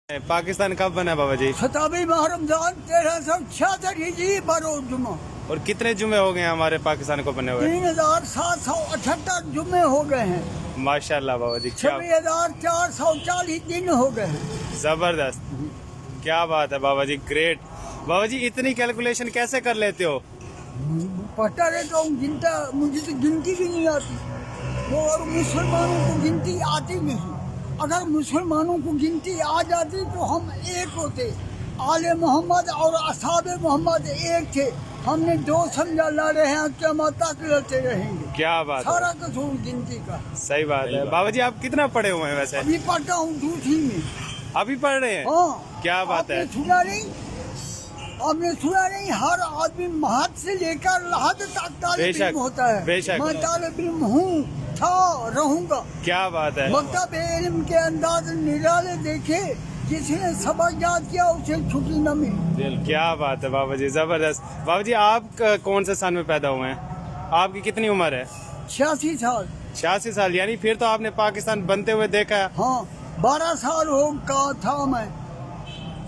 पाकिस्तान कब बना बाबा जी? 27 माह रमजान 1366 हिजरी बरोज जुमा। और कितने जुमे हो गए हैं हमारे पाकिस्तान को बने हुए? 3778 जुमे हो गए हैं। माशाल्लाह बाबा जी, क्या 26,440 दिन हो गए हैं। जबरदस्त, क्या बात है बाबा जी, ग्रेट। बाबा जी इतनी कैलकुलेशन कैसे कर लेते हो? पढ़ता रहता हूँ, गिनता, मुझे तो गिनती भी नहीं आती। वो और मुसलमानों को गिनती आती नहीं। अगर मुसलमानों को गिनती आ जाती तो हम एक होते। आले मोहम्मद और असहाबे मोहम्मद एक थे। हमने दो समझा ला रहे हैं, क़यामत तक लड़ते रहेंगे। क्या बात सारा है, कसूर गिनती का। सही बात है। बाबा जी आप कितना पढ़े हुए हैं वैसे? अभी पढ़ता हूँ दूसरी में। अभी पढ़ रहे हैं? हाँ, क्या बात है। आपने सुना नहीं, हर आदमी महद से लेकर लहद तक तालिब इल्म होता है। बेशक। मैं तालिब इल्म हूँ, था, रहूंगा। क्या बात है। मकतब इल्म के अंदाज निराले देखे, जिसने सबक याद किया उसे छुट्टी न मिली। क्या बात है बाबा जी, जबरदस्त। बाबा जी आप कौन से साल में पैदा हुए हैं? आपकी कितनी उम्र है? 86 साल। 86 साल, यानी फिर तो आपने पाकिस्तान बनते हुए देखा है। हाँ, 12 साल हो का था मैं।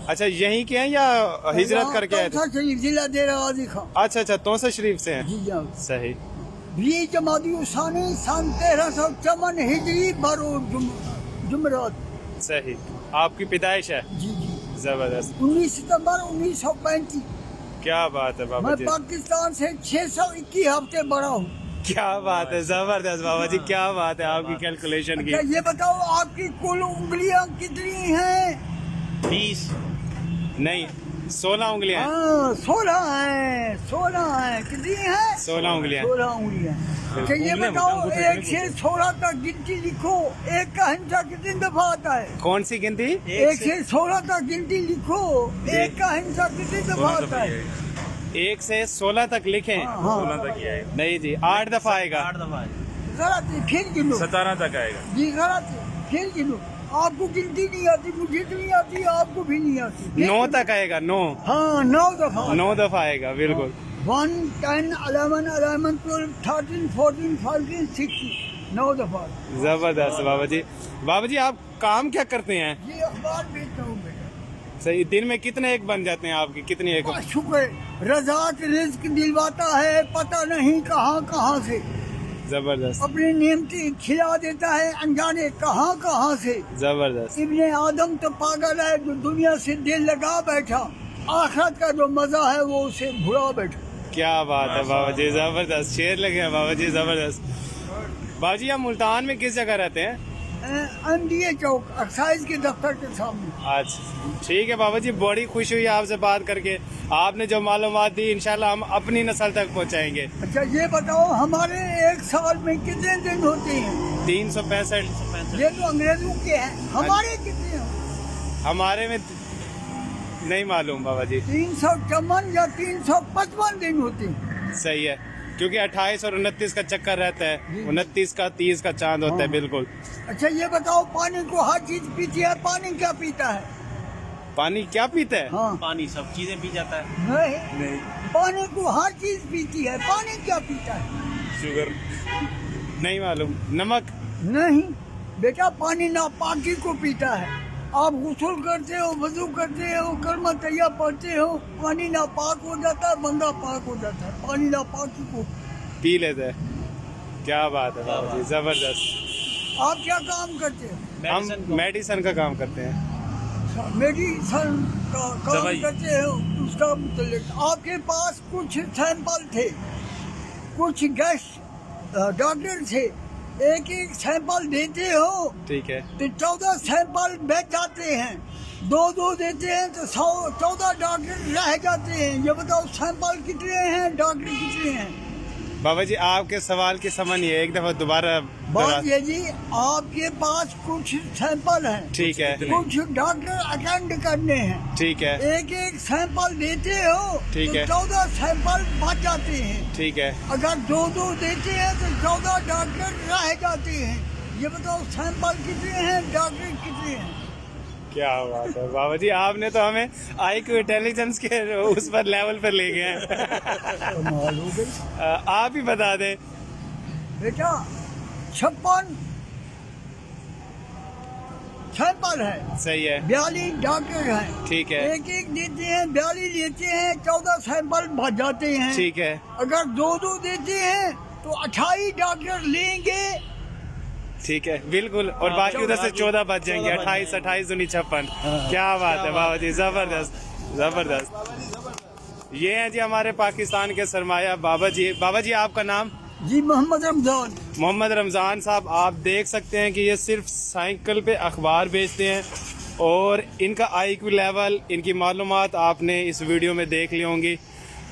अच्छा, यहीं के हैं या हिजरत करके आए थे? तौसा शरीफ, जिला देरा गाजी खां। अच्छा, तौसा शरीफ से हैं। जी हाँ। सही। 20 जमादी उसानी सन 1354 हिजरी बरोज जुमरात। सही, आपकी पैदाइश है। जी जी। जबरदस्त, 19 सितंबर 1935। क्या बात है बाबा मैं जी, पाकिस्तान से 621 हफ्ते बड़ा हूँ। क्या बात है, जबरदस्त बाबा जी, क्या बात है आपकी कैलकुलेशन की। अच्छा ये बताओ, आपकी कुल उंगलियां कितनी हैं? 20 नहीं, 16 उंगलियां हैं। हाँ, 16 हैं। 16 हैं, कितनी हैं? 16 उंगलियां। 16 उंगलियां। अच्छा ये बताओ, 1 से 16 तक गिनती लिखो। एक का हिंसा कितनी दफा आता है? कौन सी गिनती? 1 से 16 तक गिनती लिखो। एक का हिंसा कितनी दफा आता है? 1 से 16 तक लिखें। हाँ। 16 तक ही आएगा। नहीं जी, 8 दफा आएगा। 8 दफा गलत है, फिर गिनो। 17 तक आएगा। जी गलत है, फिर गिनो। आपको गिनती नहीं आती, मुझे तो नहीं आती, आपको भी नहीं आती। 9 तक आएगा। 9 हाँ, 9 दफा। 9 दफा आएगा, बिल्कुल। 1, 10, 11, 12, 13, 14, 15, 16, 9 दफा। जबरदस्त बाबा जी। बाबा जी आप काम क्या करते हैं? ये अखबार बेचता हूँ बेटा। सही, दिन में कितने एक बन जाते हैं आपकी? कितनी एक? बस शुक्र है, रज़ाक रिज़्क दिलवाता है, पता नहीं कहाँ कहाँ से। जबरदस्त, अपनी नेमती खिला देता है, अनजाने कहाँ कहाँ से। जबरदस्त, इब्ने आदम तो पागल है जो दुनिया से दिल लगा बैठा। आखिरत का जो मजा है वो उसे भुला बैठा। क्या बात है बाबा जी, जबरदस्त, शेर लगे हैं बाबा जी, जबरदस्त। बाबा जी आप मुल्तान में किस जगह रहते हैं? MDA चौक, एक्साइज के दफ्तर के सामने। अच्छा ठीक है बाबा जी, बड़ी खुशी हुई आपसे बात करके। आपने जो मालूमात दी इंशाल्लाह हम अपनी नस्ल तक पहुंचाएंगे। अच्छा ये बताओ, हमारे एक साल में कितने दिन होते हैं? 365। ये तो अंग्रेजों के हैं, हमारे कितने हैं? हमारे में नहीं मालूम बाबा जी। 354 या 355 दिन होते हैं। सही है, क्योंकि 28 और 29 का चक्कर रहता है। 29 का 30 का चांद होता है, बिल्कुल। अच्छा ये बताओ, पानी को हर चीज पीती है, पानी क्या पीता है? पानी क्या पीता है? हाँ, पानी सब चीजें पी जाता है। नहीं, पानी को हर चीज पीती है, पानी क्या पीता है? शुगर नहीं मालूम। नमक? नहीं बेटा, पानी नापाकी को पीता है। आप गुस्ल करते हो, वजू करते हो, कलमा तैय्या पढ़ते हो, पानी नापाक हो जाता है, बंदा पाक हो जाता है। पानी नापाकी को पी लेते हैं। क्या बात है बाबा जी, जबरदस्त। आप क्या काम करते हो? हम मेडिसिन का काम करते हैं। मेडिसिन का काम दवाई। करते हो, उसका मुतल्लिक आपके पास कुछ सैंपल थे, कुछ गेस्ट डॉक्टर थे, एक एक सैंपल देते हो ठीक है, तो 14 सैंपल बेच जाते हैं। 2 देते हैं तो 14 डॉक्टर रह जाते हैं। ये बताओ, सैंपल कितने हैं, डॉक्टर कितने हैं? बाबा जी आपके सवाल की समझ नहीं है, एक दफा दोबारा बात ये जी, आपके पास कुछ सैंपल हैं, ठीक है, कुछ डॉक्टर अटेंड करने हैं। ठीक है, एक एक सैंपल देते हो ठीक तो है। 14 सैंपल बच जाते हैं। ठीक है। अगर 2 देते हैं तो 14 डॉक्टर रह जाते हैं। ये बताओ, सैंपल कितने हैं, डॉक्टर कितने हैं? क्या बात है बाबा जी, आपने तो हमें IQ इंटेलिजेंस के उस पर लेवल पर ले गए हैं। कमाल हो गई आप ही बता दें। बेटा। 56 सैंपल है, सही है, 42 डॉक्टर हैं, ठीक है, एक एक देते हैं, 42 लेते हैं, 14 सैंपल भर जाते हैं। ठीक है, अगर दो दो देते हैं तो 28 डॉक्टर लेंगे। ठीक है, बिल्कुल। और बाकी उधर से 14 बच जाएंगे, 28 28 19 56। क्या बात है बाबा जी, जबरदस्त जबरदस्त। ये हैं जी हमारे पाकिस्तान के सरमाया बाबा जी। बाबा जी आपका नाम? जी मोहम्मद रमजान। मोहम्मद रमज़ान साहब, आप देख सकते हैं कि ये सिर्फ साइकिल पे अखबार बेचते हैं और इनका IQ लेवल, इनकी मालूमात आपने इस वीडियो में देख ली होंगी।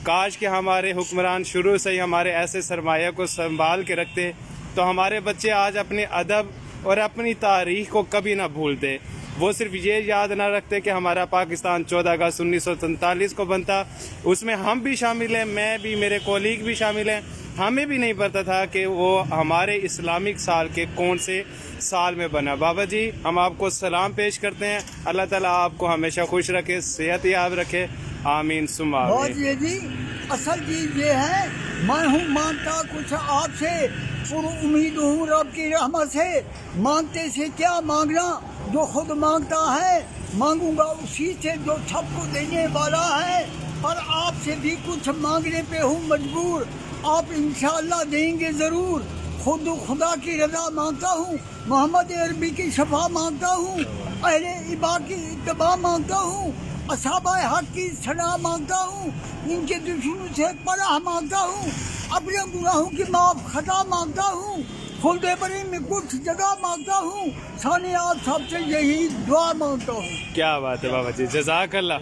काश कि हमारे हुक्मरान शुरू से ही हमारे ऐसे सरमाया को संभाल के रखते तो हमारे बच्चे आज अपने अदब और अपनी तारीख को कभी ना भूलते। वो सिर्फ ये याद ना रखते कि हमारा पाकिस्तान 14 अगस्त 1947 को बनता, उसमें हम भी शामिल हैं, मैं भी, मेरे कोलीग भी शामिल हैं। हमें भी नहीं पता था कि वो हमारे इस्लामिक साल के कौन से साल में बना। बाबा जी हम आपको सलाम पेश करते हैं, अल्लाह ताला आपको हमेशा खुश रखे, सेहत याब रखे, आमीन सुम्मा बहुत आमीन। ये जी असल चीज ये है, मैं हूँ मांगता कुछ आपसे, पूरी उम्मीद हूँ रब की रहमत से। मांगते से क्या मांगना, जो खुद मांगता है मांगूंगा उसी से जो सबको देने वाला है। पर आपसे भी कुछ मांगने पे हूँ मजबूर, आप इंशाअल्लाह देंगे ज़रूर। खुद खुदा की रज़ा मांगता हूँ, मोहम्मद अरबी की शफा मांगता हूँ, अहले इबा की इत्तबा मांगता हूँ, असहाबा हक की सना मांगता हूँ, इनके दुश्मनों से पनाह मांगता हूँ, अपने गुनाहों की माफ खता मांगता हूँ, खुल्दे बरी में कुछ जगह मांगता हूँ, साने आप सबसे यही दुआ मांगता हूँ। क्या बात है बाबा जी, जज़ाकल्लाह।